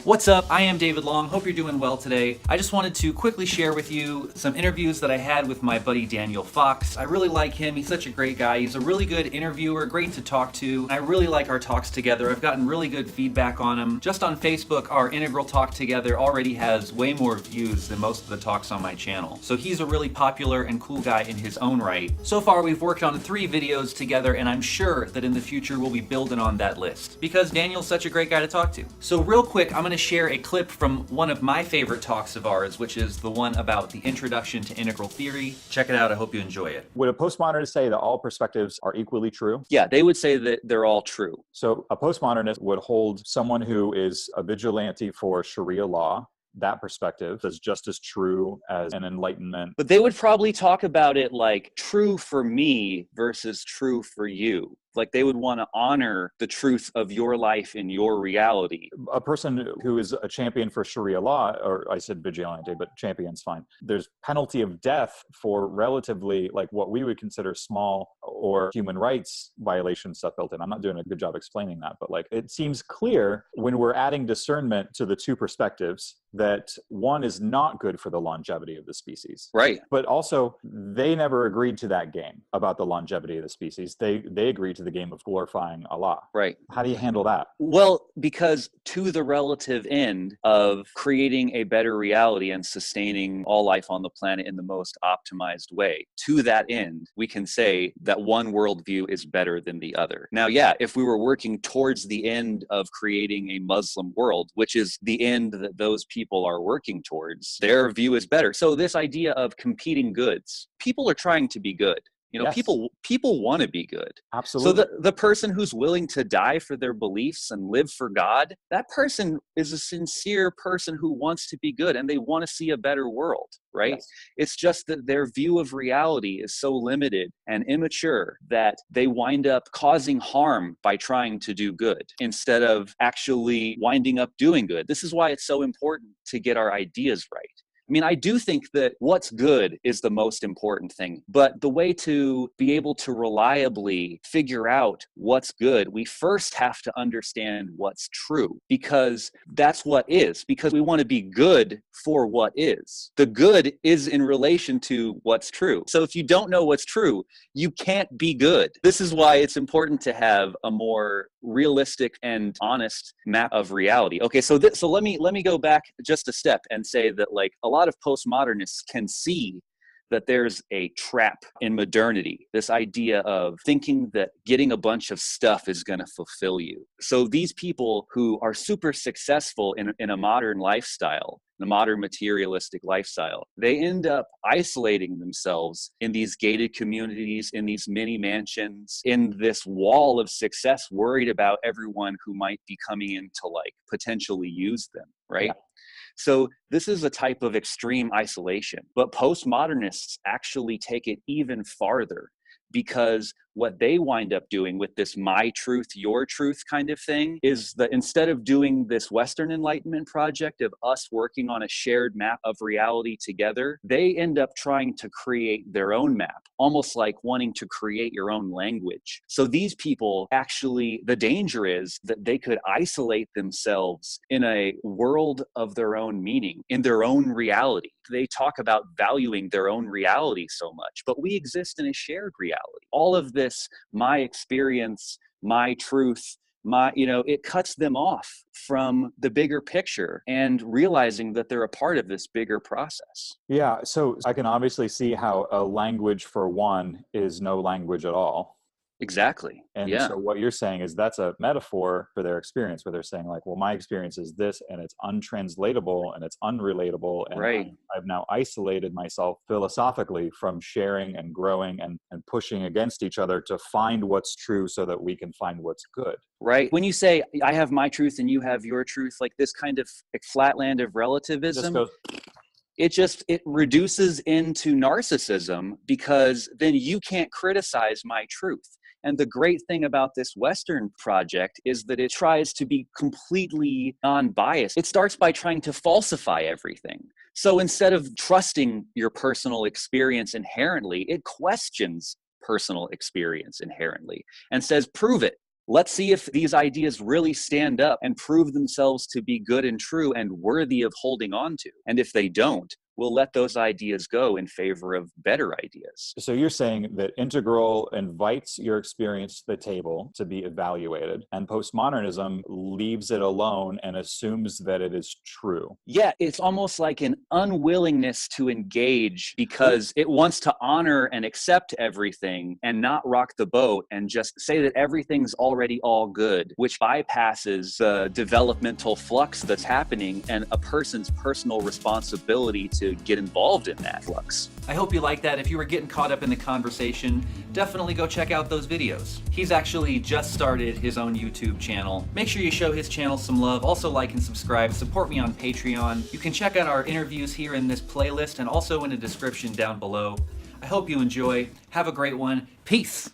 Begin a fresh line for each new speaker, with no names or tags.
What's up? I am David Long. Hope you're doing well today. I just wanted to quickly share with you some interviews that I had with my buddy Daniel Fox. I really like him. He's such a great guy. He's a really good interviewer, great to talk to. I really like our talks together. I've gotten really good feedback on him. Just on Facebook, our integral talk together already has way more views than most of the talks on my channel. So he's a really popular and cool guy in his own right. So far, we've worked on 3 videos together, and I'm sure that in the future we'll be building on that list because Daniel's such a great guy to talk to. So real quick, I'm going to share a clip from one of my favorite talks of ours, which is the one about the introduction to integral theory. Check it out. I hope you enjoy it.
Would a postmodernist say that all perspectives are equally true?
Yeah, they would say that they're all true.
So a postmodernist would hold someone who is a vigilante for Sharia law, that perspective is just as true as an enlightenment.
But they would probably talk about it like true for me versus true for you. Like they would want to honor the truth of your life in your reality.
A person who is a champion for Sharia law, or I said vigilante, but champion's fine. There's penalty of death for relatively like what we would consider small or human rights violation stuff built in. I'm not doing a good job explaining that, but like it seems clear when we're adding discernment to the 2 perspectives that one is not good for the longevity of the species.
Right.
But also they never agreed to that game about the longevity of the species. They agreed to the game of glorifying Allah.
Right.
How do you handle that?
Well, because to the relative end of creating a better reality and sustaining all life on the planet in the most optimized way, to that end, we can say that one worldview is better than the other. Now, yeah, if we were working towards the end of creating a Muslim world, which is the end that those people are working towards, their view is better. So this idea of competing goods, people are trying to be good. You know,
Yes.
people want to be good.
Absolutely.
So the person who's willing to die for their beliefs and live for God, that person is a sincere person who wants to be good and they want to see a better world, right?
Yes.
It's just that their view of reality is so limited and immature that they wind up causing harm by trying to do good instead of actually winding up doing good. This is why it's so important to get our ideas right. I mean, I do think that what's good is the most important thing, but the way to be able to reliably figure out what's good, we first have to understand what's true, because that's what is, because we want to be good for what is. The good is in relation to what's true. So if you don't know what's true, you can't be good. This is why it's important to have a more realistic and honest map of reality. Okay, so let me go back just a step and say that like a lot of postmodernists can see that there's a trap in modernity, this idea of thinking that getting a bunch of stuff is going to fulfill you. So these people who are super successful in a modern lifestyle, the modern materialistic lifestyle, they end up isolating themselves in these gated communities, in these mini mansions, in this wall of success, worried about everyone who might be coming in to like potentially use them, right?
Yeah.
So this is a type of extreme isolation, but postmodernists actually take it even farther, because what they wind up doing with this my truth, your truth kind of thing is that instead of doing this Western Enlightenment project of us working on a shared map of reality together, they end up trying to create their own map, almost like wanting to create your own language. So these people actually, the danger is that they could isolate themselves in a world of their own meaning, in their own reality. They talk about valuing their own reality so much, but we exist in a shared reality. All of this, my experience, my truth, it cuts them off from the bigger picture and realizing that they're a part of this bigger process.
Yeah, so I can obviously see how a language for one is no language at all.
Exactly.
And
yeah.
so what you're saying is that's a metaphor for their experience, where they're saying like, well, my experience is this and it's untranslatable and it's unrelatable. And
Right.
I've now isolated myself philosophically from sharing and growing and pushing against each other to find what's true so that we can find what's good.
Right. When you say I have my truth and you have your truth, like this kind of flatland of relativism, it reduces into narcissism, because then you can't criticize my truth. And the great thing about this Western project is that it tries to be completely non-biased. It starts by trying to falsify everything. So instead of trusting your personal experience inherently, it questions personal experience inherently and says, prove it. Let's see if these ideas really stand up and prove themselves to be good and true and worthy of holding on to. And if they don't, we'll let those ideas go in favor of better ideas.
So you're saying that integral invites your experience to the table to be evaluated, and postmodernism leaves it alone and assumes that it is true.
Yeah, it's almost like an unwillingness to engage because it wants to honor and accept everything and not rock the boat and just say that everything's already all good, which bypasses the developmental flux that's happening and a person's personal responsibility to get involved in that flux.
I hope you like that. If you were getting caught up in the conversation, definitely go check out those videos. He's actually just started his own YouTube channel. Make sure you show his channel some love. Also like and subscribe. Support me on Patreon. You can check out our interviews here in this playlist and also in the description down below. I hope you enjoy. Have a great one. Peace.